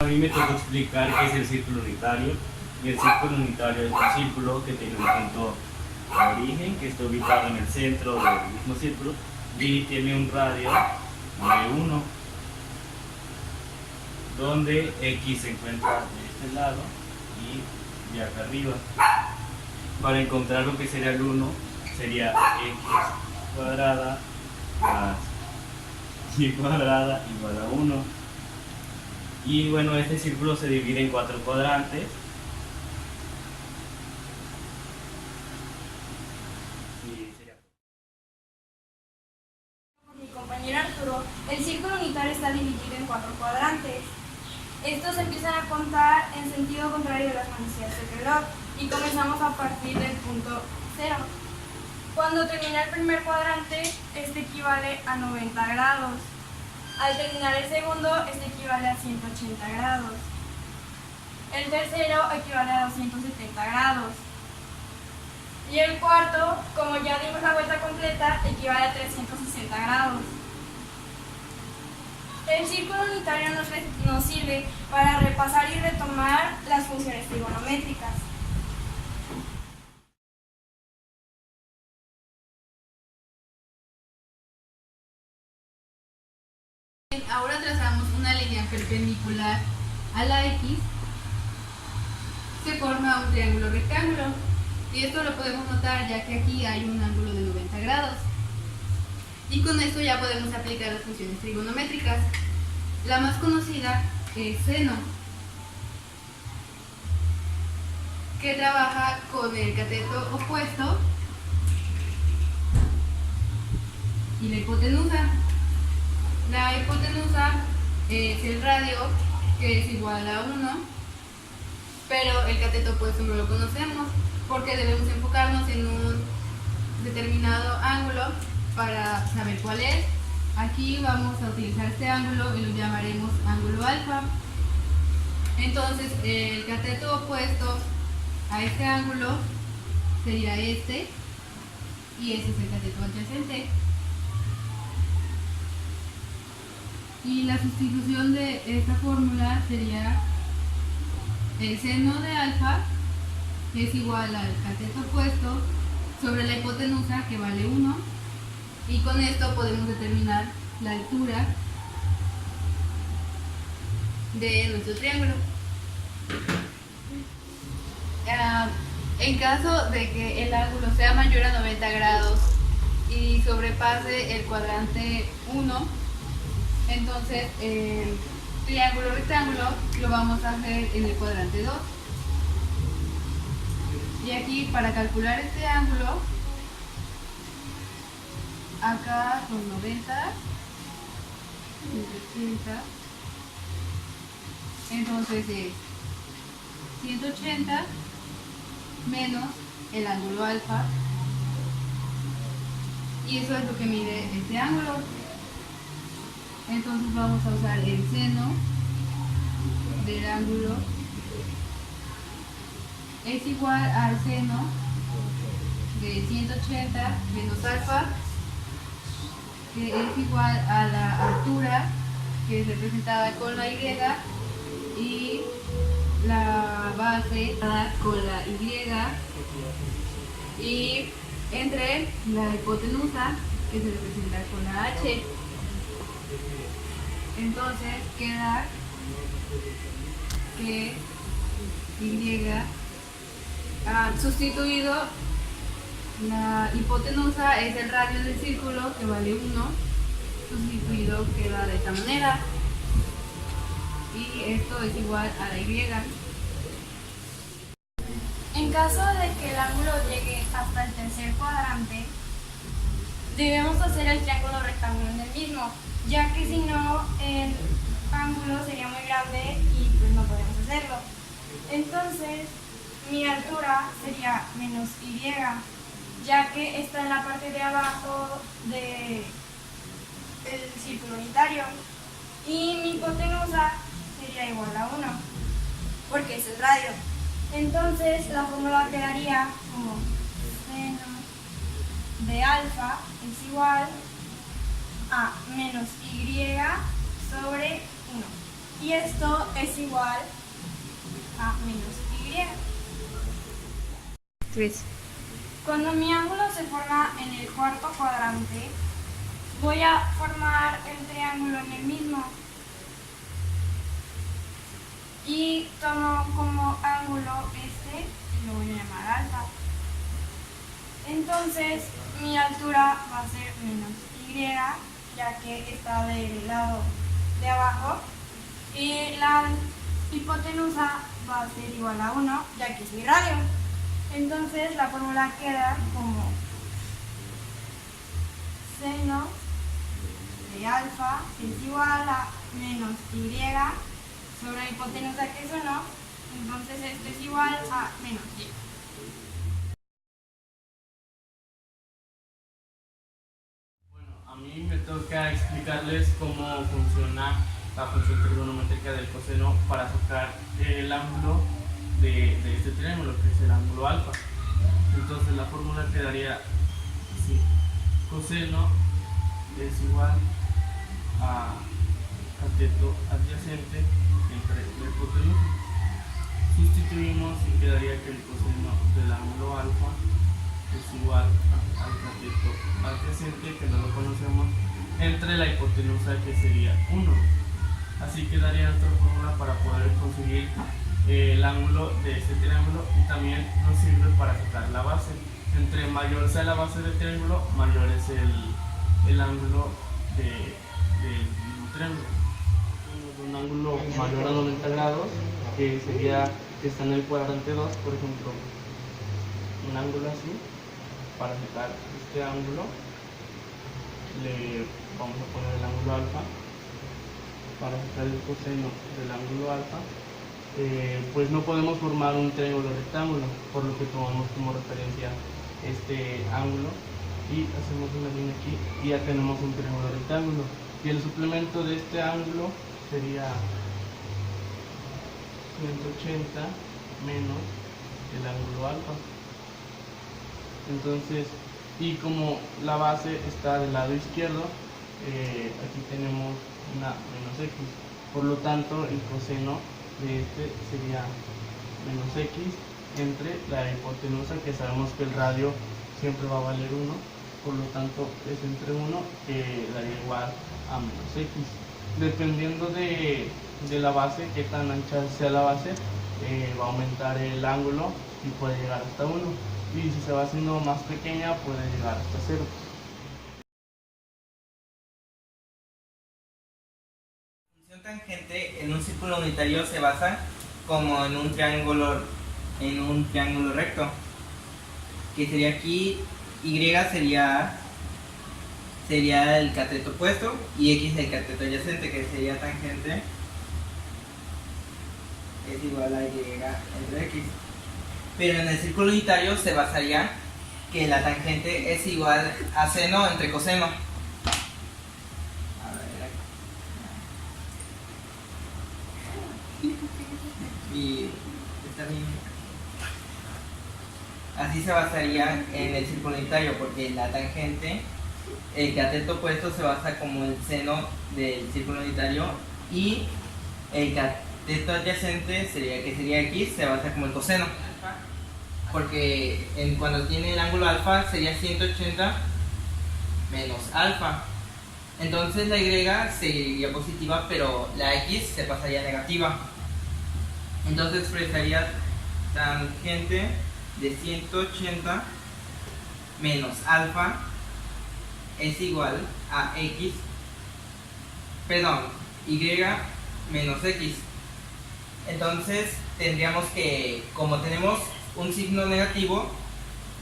A mí me tocó explicar qué es el círculo unitario. Y el círculo unitario es un círculo que tiene un punto de origen que está ubicado en el centro del mismo círculo y tiene un radio de 1, donde X se encuentra de este lado y de acá arriba. Para encontrar lo que sería el 1, sería X cuadrada más Y cuadrada igual a 1. Y bueno, este círculo se divide en 4 cuadrantes. Mi compañero Arturo, el círculo unitario está dividido en 4 cuadrantes. Estos empiezan a contar en sentido contrario de las manecillas del reloj y comenzamos a partir del punto 0. Cuando termina el primer cuadrante, este equivale a 90 grados. Al terminar el segundo, este equivale a 180 grados. El tercero equivale a 270 grados. Y el cuarto, como ya dimos la vuelta completa, equivale a 360 grados. El círculo unitario nos sirve para repasar y retomar las funciones trigonométricas. Ahora trazamos una línea perpendicular a la X. Se forma un triángulo rectángulo. Y esto lo podemos notar ya que aquí hay un ángulo de 90 grados. Y con esto ya podemos aplicar las funciones trigonométricas. La más conocida es seno, que trabaja con el cateto opuesto y la hipotenusa. La hipotenusa es el radio, que es igual a 1, pero el cateto opuesto no lo conocemos porque debemos enfocarnos en un determinado ángulo para saber cuál es. Aquí vamos a utilizar este ángulo y lo llamaremos ángulo alfa. Entonces el cateto opuesto a este ángulo sería este, y ese es el cateto adyacente. Y la sustitución de esta fórmula sería el seno de alfa, que es igual al cateto opuesto, sobre la hipotenusa, que vale 1, y con esto podemos determinar la altura de nuestro triángulo. En caso de que el ángulo sea mayor a 90 grados y sobrepase el cuadrante 1, entonces el triángulo rectángulo lo vamos a hacer en el cuadrante 2. Y aquí, para calcular este ángulo, acá son 90, 180, entonces es 180 menos el ángulo alfa, y eso es lo que mide este ángulo. Entonces vamos a usar el seno del ángulo es igual al seno de 180 menos alfa, que es igual a la altura, que es representada con la Y, y la base con la Y entre la hipotenusa, que se representa con la H. Entonces queda que Y sustituido, la hipotenusa es el radio del círculo, que vale 1, sustituido queda de esta manera, y esto es igual a la Y. En caso de que el ángulo llegue hasta el tercer cuadrante, debemos hacer el triángulo rectángulo en el mismo, ya que si no el ángulo sería muy grande y pues no podemos hacerlo. Entonces mi altura sería menos Y, ya que está en la parte de abajo del círculo unitario, y mi hipotenusa sería igual a 1, porque es el radio. Entonces la fórmula quedaría como seno de alfa es igual a menos Y sobre 1. y esto es igual a menos y. Tres. Cuando mi ángulo se forma en el cuarto cuadrante, voy a formar el triángulo en el mismo y tomo como ángulo este y lo voy a llamar alfa. Entonces mi altura va a ser menos y, ya que está del lado de abajo, y la hipotenusa va a ser igual a 1, ya que es mi radio. Entonces la fórmula queda como seno de alfa es igual a menos y sobre la hipotenusa, que es 1, entonces esto es igual a menos y. Bueno, a mí me toca explicarles cómo funciona la función trigonométrica del coseno para sacar el ángulo de este triángulo, que es el ángulo alfa. Entonces la fórmula quedaría así: coseno es igual a cateto adyacente entre la hipotenusa. Sustituimos y quedaría que el coseno del ángulo alfa es igual al cateto adyacente, que no lo conocemos, entre la hipotenusa, que sería 1. Así quedaría nuestra fórmula para poder conseguir el ángulo de este triángulo, y también nos sirve para sacar la base. Entre mayor sea la base del triángulo, mayor es el ángulo del mismo triángulo. Tenemos un ángulo mayor a 90 grados, que sería que está en el cuadrante 2, por ejemplo, un ángulo así. Para sacar este ángulo le vamos a poner el ángulo alfa. Para sacar el coseno del ángulo alfa, pues no podemos formar un triángulo rectángulo, por lo que tomamos como referencia este ángulo y hacemos una línea aquí y ya tenemos un triángulo rectángulo. Y el suplemento de este ángulo sería 180 menos el ángulo alfa. Entonces, y como la base está del lado izquierdo, aquí tenemos una menos x, por lo tanto el coseno de este sería menos x entre la hipotenusa, que sabemos que el radio siempre va a valer 1, por lo tanto es entre 1, que daría igual a menos x. Dependiendo de la base, que tan ancha sea la base, va a aumentar el ángulo y puede llegar hasta 1, y si se va haciendo más pequeña puede llegar hasta 0. Tangente en un círculo unitario se basa como en un triángulo recto, que sería aquí y sería el cateto opuesto y x el cateto adyacente, que sería tangente es igual a y entre x. Pero en el círculo unitario se basaría que la tangente es igual a seno entre coseno. Y está bien. Así se basaría en el círculo unitario, porque la tangente, el cateto opuesto se basa como el seno del círculo unitario, y el cateto adyacente sería x, se basa como el coseno, porque cuando tiene el ángulo alfa sería 180 menos alfa. Entonces la y sería positiva, pero la x se pasaría negativa. Entonces expresaría tangente de 180 menos alfa es igual a x, perdón, y menos x. Entonces tendríamos que, como tenemos un signo negativo,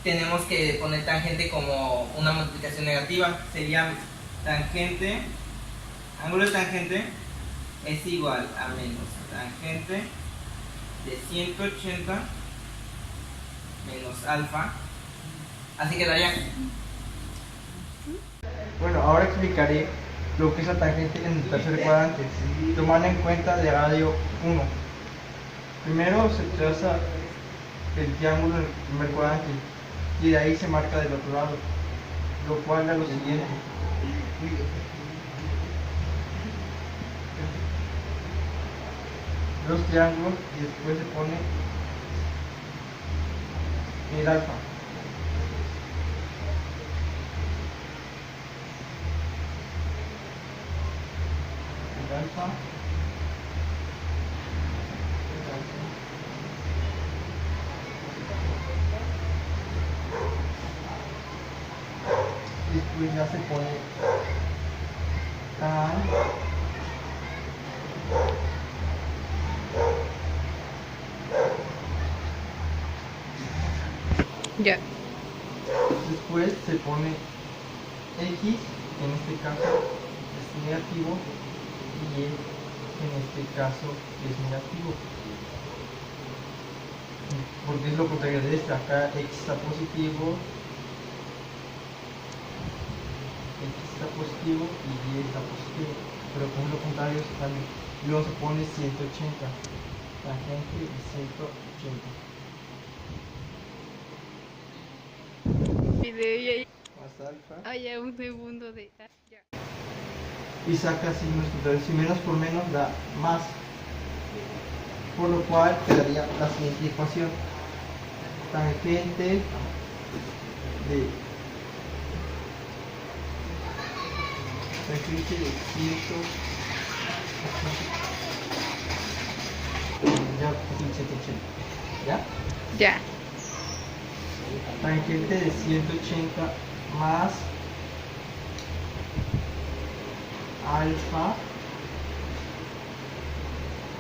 tenemos que poner tangente como una multiplicación negativa. Sería tangente, ángulo de tangente es igual a menos tangente de 180 menos alfa. Así quedaría. Bueno, ahora explicaré lo que es la tangente en el tercer cuadrante, tomando en cuenta el radio 1. Primero se traza el triángulo en el primer cuadrante y de ahí se marca del otro lado, lo cual da lo siguiente. los triángulos y después se pone el alfa. El alfa. Después ya se pone tan Ya. después se pone X, que en este caso es negativo, y Y, que en este caso es negativo. Porque es lo contrario de este. Acá X está positivo, X está positivo y Y está positivo. Pero con lo contrario está bien. Y luego se pone 180. Tangente y 180. Video y ahí Más alfa. hay un segundo de. Ya. Y saca signos contrarios. Y menos por menos da más. Por lo cual quedaría la siguiente ecuación. Tangente de 180. Ya, 180. ¿Ya? Ya. Tangente de 180 más alfa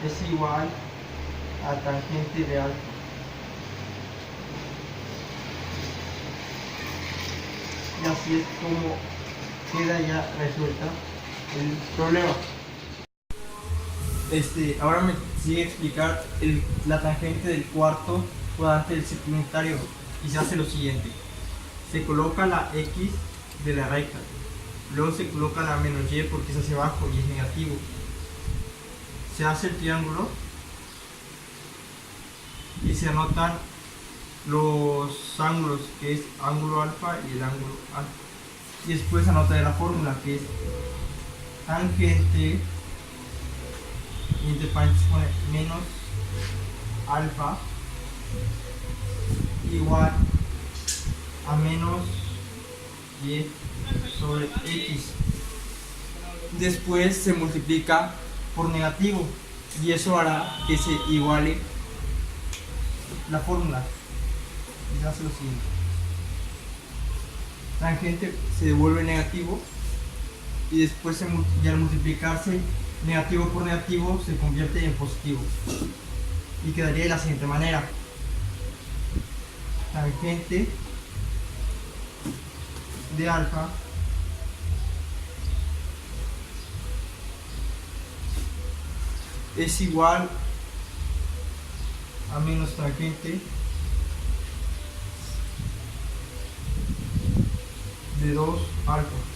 es igual a tangente de alfa. Y así es como queda ya resuelta el problema. Ahora me sigue explicar la tangente del cuarto cuadrante del círculo unitario y se hace lo siguiente. Se coloca la X de la recta, luego se coloca la menos Y porque es hacia abajo y es negativo. Se hace el triángulo y se anotan los ángulos, que es ángulo alfa y el ángulo alfa. Y después anota la fórmula, que es tangente, y entre paréntesis pone menos alfa igual a menos y sobre x. Después se multiplica por negativo y eso hará que se iguale la fórmula. Y se hace lo siguiente: tangente se devuelve negativo y después y al multiplicarse negativo por negativo se convierte en positivo y quedaría de la siguiente manera: tangente de alfa es igual a menos tangente de 2 alfa.